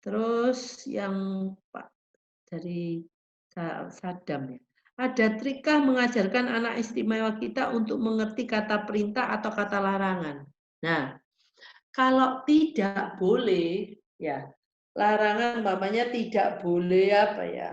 Terus yang Pak dari Sadam ya. Ada trikkah mengajarkan anak istimewa kita untuk mengerti kata perintah atau kata larangan? Nah, kalau tidak boleh, ya larangan mamanya tidak boleh apa ya?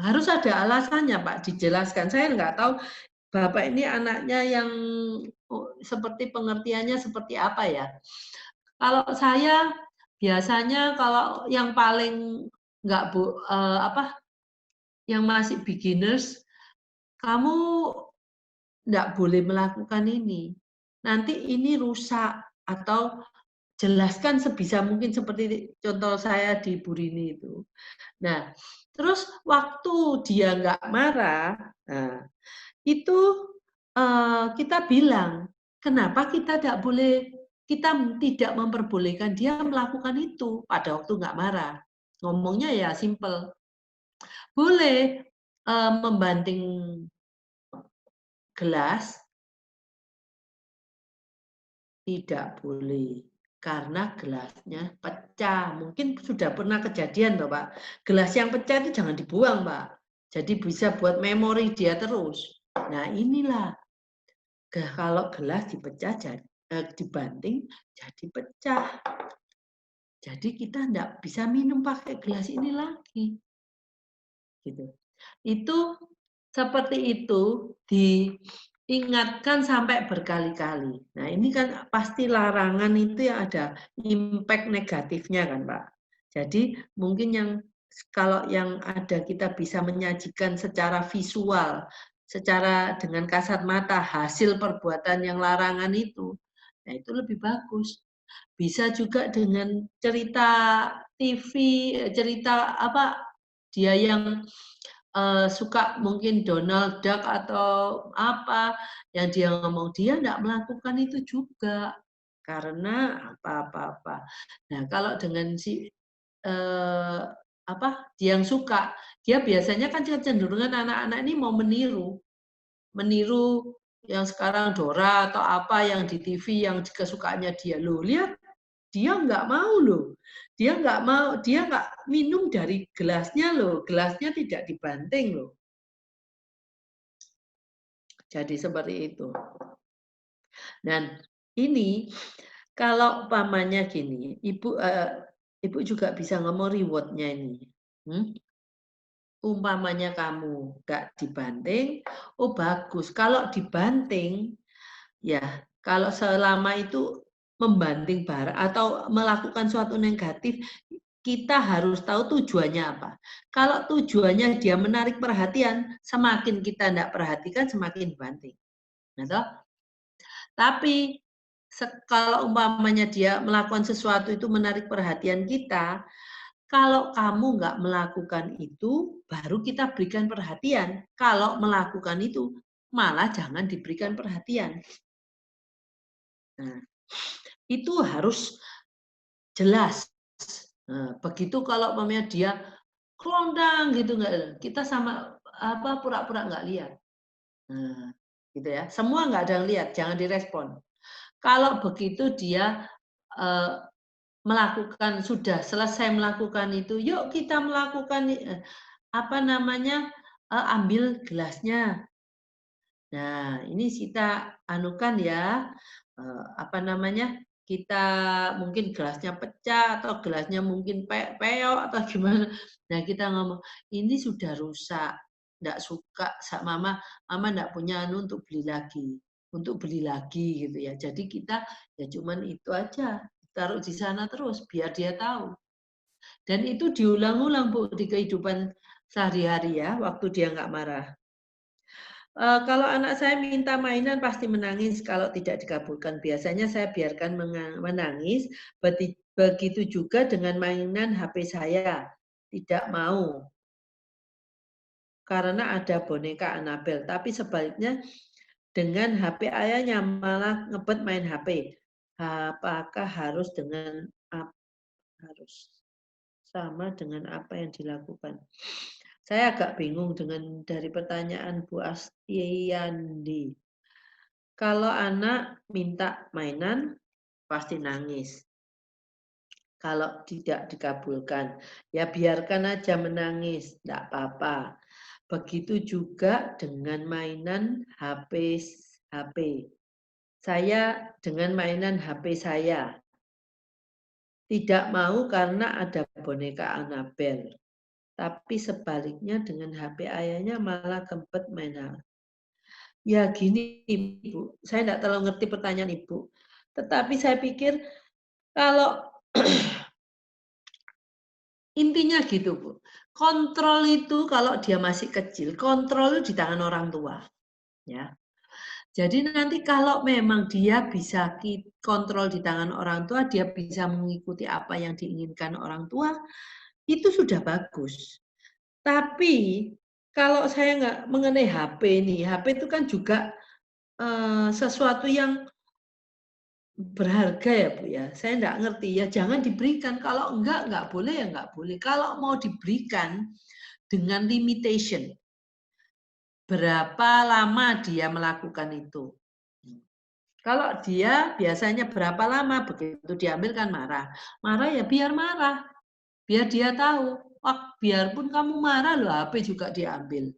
Harus ada alasannya Pak, dijelaskan. Saya nggak tahu Bapak ini anaknya yang seperti pengertiannya seperti apa ya. Kalau saya biasanya kalau yang paling nggak apa, yang masih beginners, kamu nggak boleh melakukan ini. Nanti ini rusak atau jelaskan sebisa mungkin seperti contoh saya di Bu Rini itu. Nah, terus waktu dia nggak marah, nah, itu kita bilang, kenapa kita tidak memperbolehkan dia melakukan itu pada waktu nggak marah. Ngomongnya ya simple, boleh membanting gelas, tidak boleh karena gelasnya pecah. Mungkin sudah pernah kejadian toh Pak. Gelas yang pecah itu jangan dibuang Pak. Jadi bisa buat memori dia terus. Nah inilah kalau gelas dibanting jadi pecah. Jadi kita enggak bisa minum pakai gelas ini lagi. Gitu. Itu seperti itu diingatkan sampai berkali-kali. Nah, ini kan pasti larangan itu ya ada impact negatifnya kan, Pak. Jadi mungkin kalau yang ada kita bisa menyajikan secara visual, secara dengan kasat mata hasil perbuatan yang larangan itu, nah itu lebih bagus. Bisa juga dengan cerita TV, cerita apa dia yang suka mungkin Donald Duck atau apa yang dia ngomong, dia enggak melakukan itu juga karena apa. Nah, kalau dengan si apa, dia yang suka, dia biasanya kan kecenderungan anak-anak ini mau meniru. Meniru yang sekarang Dora atau apa yang di TV yang kesukaannya dia. Loh, lihat dia nggak mau loh. Dia nggak mau, dia nggak minum dari gelasnya loh. Gelasnya tidak dibanting loh. Jadi seperti itu. Dan ini kalau pamannya gini, ibu juga bisa ngomong reward-nya ini. Umpamanya kamu nggak dibanting, oh bagus. Kalau dibanting, ya kalau selama itu membanting barang atau melakukan suatu negatif, kita harus tahu tujuannya apa. Kalau tujuannya dia menarik perhatian, semakin kita tidak perhatikan, semakin banting. Nah, tapi kalau umpamanya dia melakukan sesuatu itu menarik perhatian kita, kalau kamu nggak melakukan itu, baru kita berikan perhatian. Kalau melakukan itu, malah jangan diberikan perhatian. Nah, itu harus jelas. Nah, begitu kalau umpamanya dia kelondang gitu nggak, kita sama apa pura-pura nggak lihat. Nah, gitu ya. Semua nggak ada yang lihat, jangan direspon. Kalau begitu dia melakukan sudah selesai melakukan itu, yuk kita melakukan apa namanya ambil gelasnya. Nah, ini kita anukan ya apa namanya kita mungkin gelasnya pecah atau gelasnya mungkin peok atau gimana. Nah kita ngomong ini sudah rusak, nggak suka mama nggak punya anu untuk beli lagi gitu ya. Jadi kita ya cuman itu aja taruh di sana terus biar dia tahu. Dan itu diulang-ulang Bu di kehidupan sehari-hari ya waktu dia nggak marah. Kalau anak saya minta mainan pasti menangis kalau tidak dikabulkan. Biasanya saya biarkan menangis, begitu juga dengan mainan HP saya. Tidak mau, karena ada boneka Annabel. Tapi sebaliknya dengan HP ayahnya malah ngebet main HP. Apakah harus sama dengan apa yang dilakukan? Saya agak bingung dari pertanyaan Bu Astiandi. Kalau anak minta mainan, pasti nangis. kalau tidak dikabulkan. Ya biarkan aja menangis, tidak apa-apa. Begitu juga dengan mainan HP. Saya dengan mainan HP saya. Tidak mau karena ada boneka Annabelle. Tapi sebaliknya dengan HP ayahnya malah kempet main HP. Ya gini Ibu, saya tidak terlalu ngerti pertanyaan Ibu. Tetapi saya pikir kalau intinya gitu Bu, kontrol itu kalau dia masih kecil, kontrol itu di tangan orang tua. Ya. Jadi nanti kalau memang dia bisa kontrol di tangan orang tua, dia bisa mengikuti apa yang diinginkan orang tua, itu sudah bagus. Tapi kalau saya nggak mengenai HP nih, HP itu kan juga sesuatu yang berharga ya Bu ya. Saya nggak ngerti ya, jangan diberikan. Kalau nggak boleh ya nggak boleh. Kalau mau diberikan dengan limitation, berapa lama dia melakukan itu. Kalau dia biasanya berapa lama, begitu diambil kan marah. Marah ya biar marah. Biar dia tahu, biarpun kamu marah loh HP juga diambil.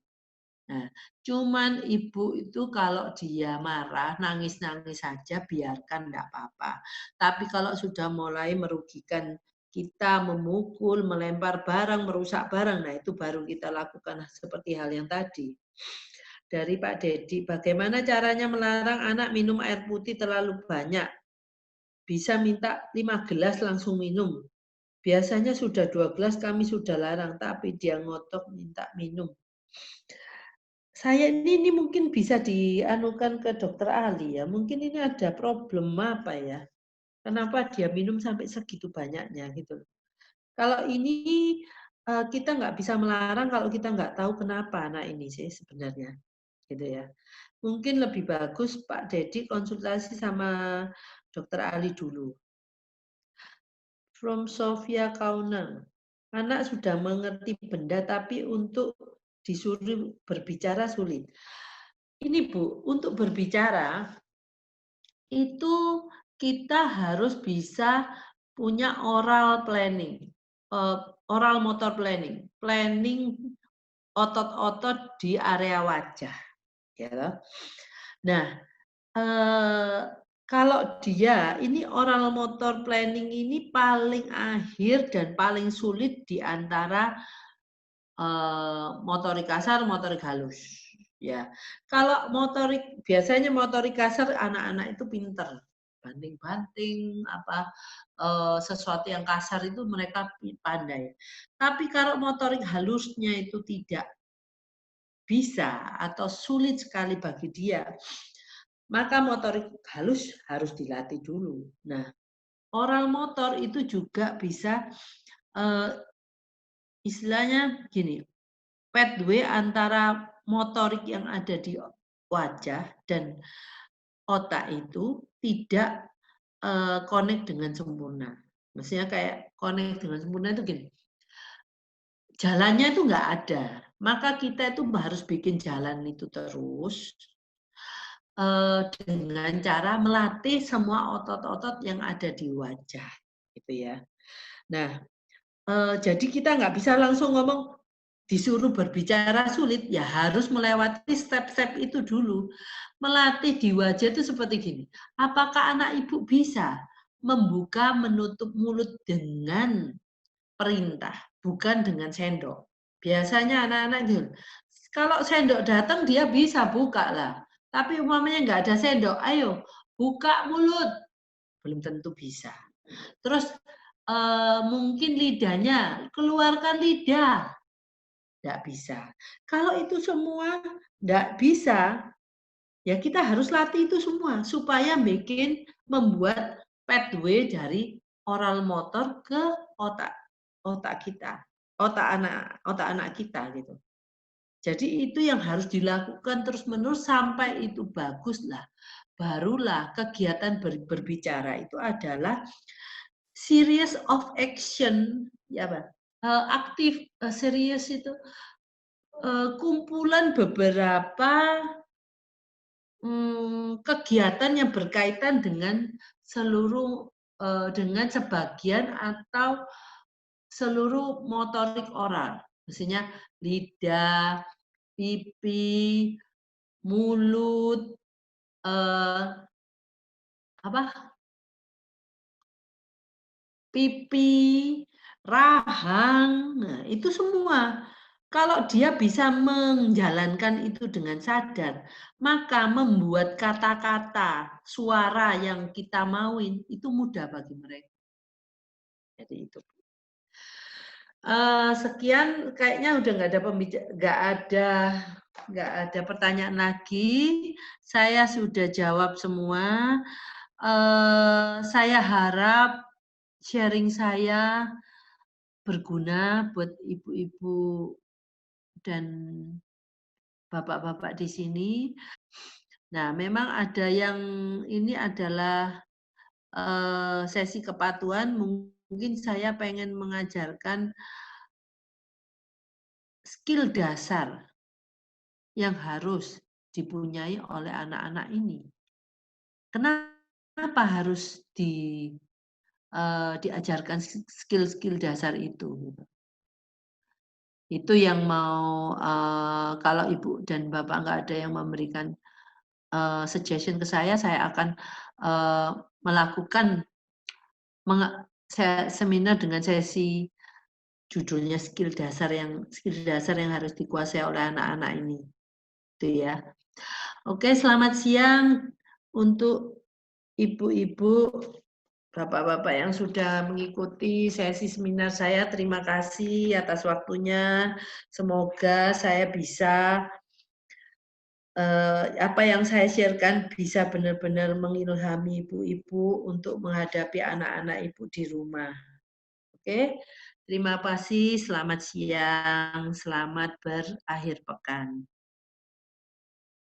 Nah, cuman ibu itu kalau dia marah, nangis-nangis saja, biarkan enggak apa-apa. Tapi kalau sudah mulai merugikan kita, memukul, melempar barang, merusak barang, nah itu baru kita lakukan seperti hal yang tadi. Dari Pak Dedi, bagaimana caranya melarang anak minum air putih terlalu banyak? Bisa minta 5 gelas langsung minum. Biasanya sudah 2 gelas kami sudah larang, tapi dia ngotot minta minum. Saya ini mungkin bisa dianukan ke dokter ahli ya. Mungkin ini ada problem apa ya? Kenapa dia minum sampai segitu banyaknya gitu. Kalau ini kita nggak bisa melarang kalau kita nggak tahu kenapa anak ini sih sebenarnya, gitu ya. Mungkin lebih bagus Pak Dedi konsultasi sama dokter ahli dulu. From Sofia Kaunan, anak sudah mengerti benda tapi untuk disuruh berbicara sulit. Ini Bu, untuk berbicara itu kita harus bisa punya oral planning, oral motor planning, planning otot-otot di area wajah. Ya. Nah, kalau dia ini oral motor planning ini paling akhir dan paling sulit di antara motorik kasar, motorik halus. Ya, kalau motorik biasanya motorik kasar anak-anak itu pinter, banting-banting apa sesuatu yang kasar itu mereka pandai. Tapi kalau motorik halusnya itu tidak bisa atau sulit sekali bagi dia, maka motorik halus harus dilatih dulu. Nah, oral motor itu juga bisa istilahnya gini, pathway antara motorik yang ada di wajah dan otak itu tidak connect dengan sempurna. Maksudnya kayak connect dengan sempurna itu gini, jalannya itu nggak ada. Maka kita itu harus bikin jalan itu terus dengan cara melatih semua otot-otot yang ada di wajah, gitu ya. Nah, jadi kita nggak bisa langsung ngomong disuruh berbicara sulit, ya harus melewati step-step itu dulu. Melatih di wajah itu seperti gini, apakah anak ibu bisa membuka menutup mulut dengan perintah, bukan dengan sendok. Biasanya anak-anak itu, kalau sendok datang dia bisa buka lah. Tapi umpamanya nggak ada sendok, ayo buka mulut. Belum tentu bisa. Terus mungkin lidahnya, keluarkan lidah. Nggak bisa. Kalau itu semua nggak bisa, ya kita harus latih itu semua supaya membuat pathway dari oral motor ke otak kita, otak anak kita gitu. Jadi itu yang harus dilakukan terus-menerus sampai itu bagus lah. Barulah kegiatan berbicara itu adalah series of action, ya Pak. Aktif serius itu kumpulan beberapa kegiatan yang berkaitan dengan seluruh dengan sebagian atau seluruh motorik oral. Maksudnya lidah, pipi, mulut, apa, pipi, rahang, nah itu semua. Kalau dia bisa menjalankan itu dengan sadar, maka membuat kata-kata, suara yang kita mauin itu mudah bagi mereka. Jadi itu. Sekian kayaknya udah nggak ada pertanyaan lagi. Saya sudah jawab semua. Saya harap sharing saya berguna buat ibu-ibu dan bapak-bapak di sini. Nah, memang ada yang ini adalah sesi kepatuhan. Mungkin saya pengen mengajarkan skill dasar yang harus dipunyai oleh anak-anak ini. Kenapa harus diajarkan skill-skill dasar itu? Itu yang mau kalau ibu dan bapak nggak ada yang memberikan suggestion ke saya akan melakukan seminar dengan sesi judulnya skill dasar yang harus dikuasai oleh anak-anak ini. Itu ya. Oke, selamat siang untuk ibu-ibu, bapak-bapak yang sudah mengikuti sesi seminar saya. Terima kasih atas waktunya. Semoga saya bisa apa yang saya sharekan bisa benar-benar mengilhami ibu-ibu untuk menghadapi anak-anak ibu di rumah. Oke, terima kasih. Selamat siang, selamat berakhir pekan.